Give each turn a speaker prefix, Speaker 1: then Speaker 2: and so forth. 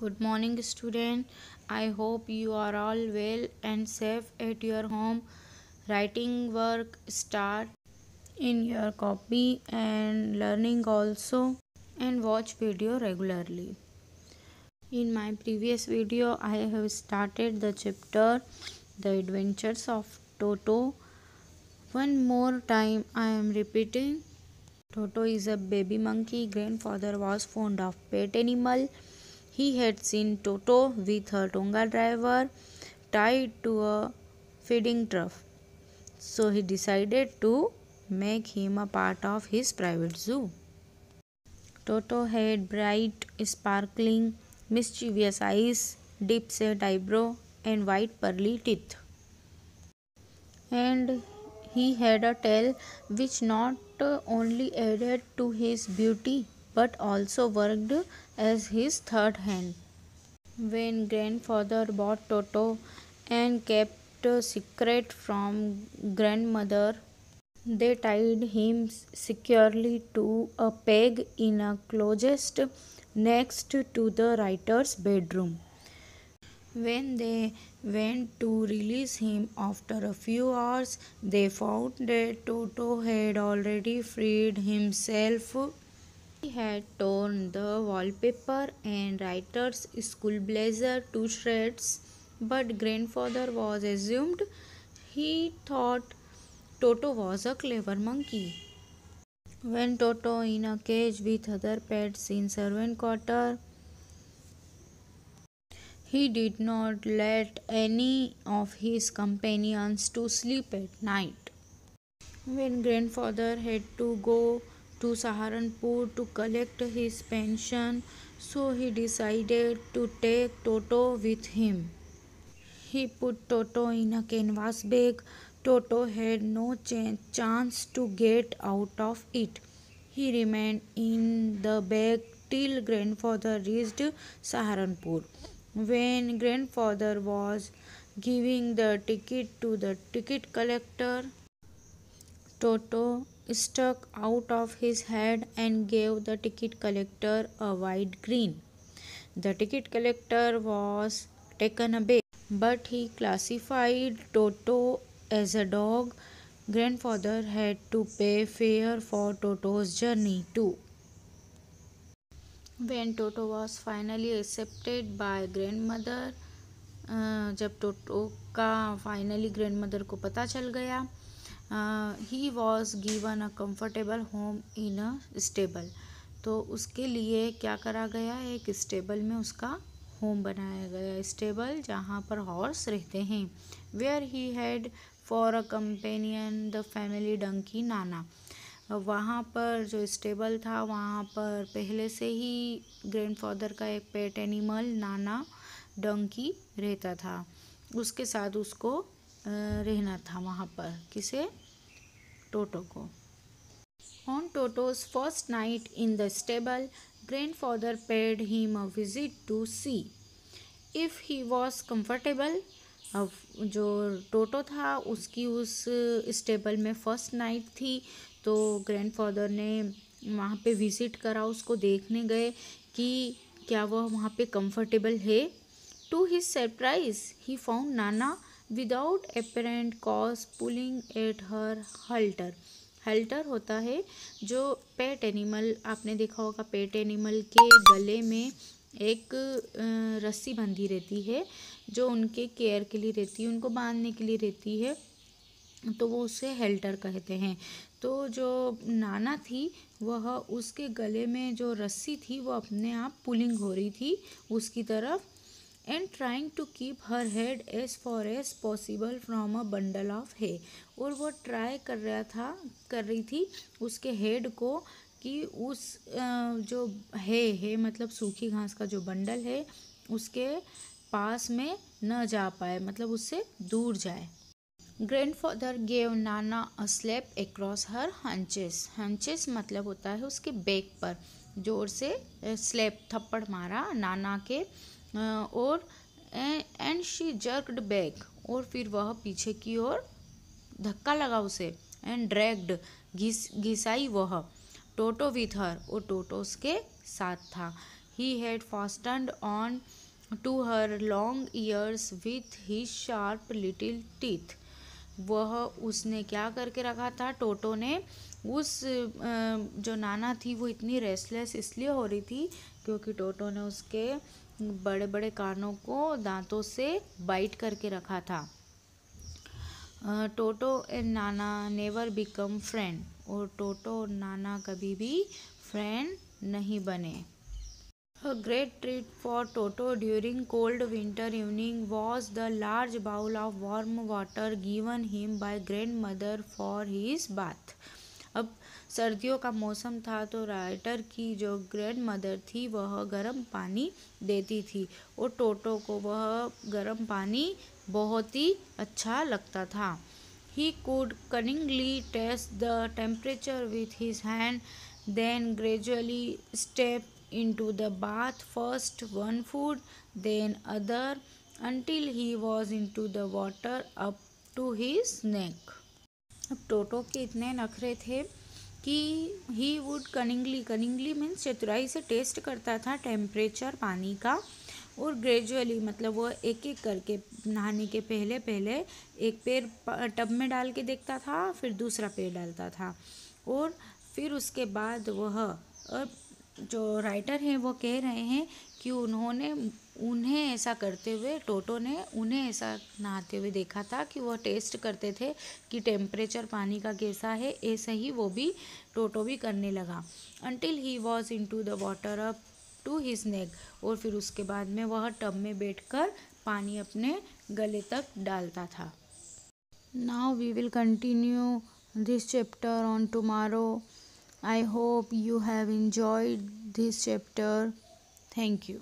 Speaker 1: Good morning, student. I hope you are all well and safe at your home. Writing work start in your copy and learning also, and watch video regularly. In my previous video, I have started the chapter The Adventures of Toto. One more time I am repeating. Toto is a baby monkey. Grandfather was fond of pet animal. He had seen Toto with her Tonga driver tied to a feeding trough. So he decided to make him a part of his private zoo. Toto had bright, sparkling, mischievous eyes, deep set eyebrow, and white pearly teeth. And he had a tail which not only added to his beauty but also worked as his third hand. When grandfather bought Toto and kept a secret from grandmother, they tied him securely to a peg in a closet next to the writer's bedroom. When they went to release him after a few hours, they found that Toto had already freed himself. He had torn the wallpaper and writer's school blazer to shreds, but grandfather was assumed. He thought Toto was a clever monkey. When Toto in a cage with other pets in servant quarter, he did not let any of his companions to sleep at night. When grandfather had to go to Saharanpur to collect his pension, so he decided to take Toto with him. He put Toto in a canvas bag. Toto had no chance to get out of it. He remained in the bag till grandfather reached Saharanpur. When grandfather was giving the ticket to the ticket collector, Toto stuck out of his head and gave the ticket collector a wide grin. The ticket collector was taken aback, but he classified Toto as a dog. Grandfather had to pay fare for Toto's journey too. When Toto was finally accepted by grandmother, जब टोटो का finally grandmother को पता चल गया, he was given a comfortable home in a stable. तो उसके लिए क्या करा गया, एक स्टेबल में उसका होम बनाया गया. स्टेबल जहाँ पर हॉर्स रहते हैं. Where he had for a companion the family donkey नाना. वहाँ पर जो स्टेबल था वहाँ पर पहले से ही ग्रैंडफादर का एक पेट एनिमल नाना डंकी रहता था. उसके साथ उसको रहना था वहाँ पर. किसे? टोटो को. On Toto's first night in the stable, grandfather paid him a visit to see if he was comfortable. अब जो टोटो था उसकी उस स्टेबल में फर्स्ट नाइट थी, तो ग्रैंडफादर ने वहाँ पे विज़िट करा, उसको देखने गए कि क्या वह वहाँ पे कंफर्टेबल है. To his surprise he found Nana without apparent cause pulling at her halter. Halter होता है जो पेट एनिमल, आपने देखा होगा पेट एनिमल के गले में एक रस्सी बंधी रहती है जो उनके केयर के लिए रहती है, उनको बांधने के लिए रहती है, तो वो उसे हेल्टर कहते हैं. तो जो नाना थी वह उसके गले में जो रस्सी थी वो अपने आप पुलिंग हो रही थी उसकी तरफ, and trying to keep her head as far as possible from a bundle of है. और वो ट्राई कर रही थी उसके हेड को कि उस जो है मतलब सूखी घास का जो बंडल है उसके पास में न जा पाए, मतलब उससे दूर जाए. Grandfather gave Nana a slap across हर हंचेस. हंचेस मतलब होता है उसके बैक पर जोर से स्लैप थप्पड़ मारा नाना के, और एंड शी जर्क्ड बैक, और फिर वह पीछे की ओर धक्का लगा उसे, एंड ड्रैग्ड घिसाई वह टोटो विथ हर, और टोटो उसके साथ था. he had fastened on to her long ears with his sharp little teeth. वह उसने क्या करके रखा था, टोटो ने उस जो नाना थी वो इतनी रेस्टलेस इसलिए हो रही थी क्योंकि टोटो ने उसके बड़े बड़े कानों को दांतों से बाइट करके रखा था। टोटो and Nana never become friend, और टोटो और नाना कभी भी फ्रेंड नहीं बने। A great treat for Toto during cold winter evening was the large bowl of warm water given him by grandmother for his bath. अब सर्दियों का मौसम था तो राइटर की जो ग्रैंड मदर थी वह गर्म पानी देती थी और टोटो को वह गर्म पानी बहुत ही अच्छा लगता था। He could cunningly test the temperature with his hand, then gradually step into the bath, first one foot, then other, until he was into the water up to his neck. अब टोटो के इतने नखरे थे कि ही वुड कनिंगली मीन्स चतुराई से test करता था टेम्परेचर पानी का, और ग्रेजुअली मतलब वो एक एक करके नहाने के पहले पहले एक पैर टब में डाल के देखता था, फिर दूसरा पैर डालता था, और फिर उसके बाद वह जो राइटर हैं वो कह रहे हैं कि उन्हें ऐसा करते हुए, टोटो ने उन्हें ऐसा नहाते हुए देखा था कि वह टेस्ट करते थे कि टेम्परेचर पानी का कैसा है, ऐसा ही वो भी टोटो भी करने लगा। Until he was into the water up to his neck, और फिर उसके बाद में वह टब में बैठकर पानी अपने गले तक डालता था। Now we will continue this chapter on tomorrow. I hope you have enjoyed this chapter. Thank you.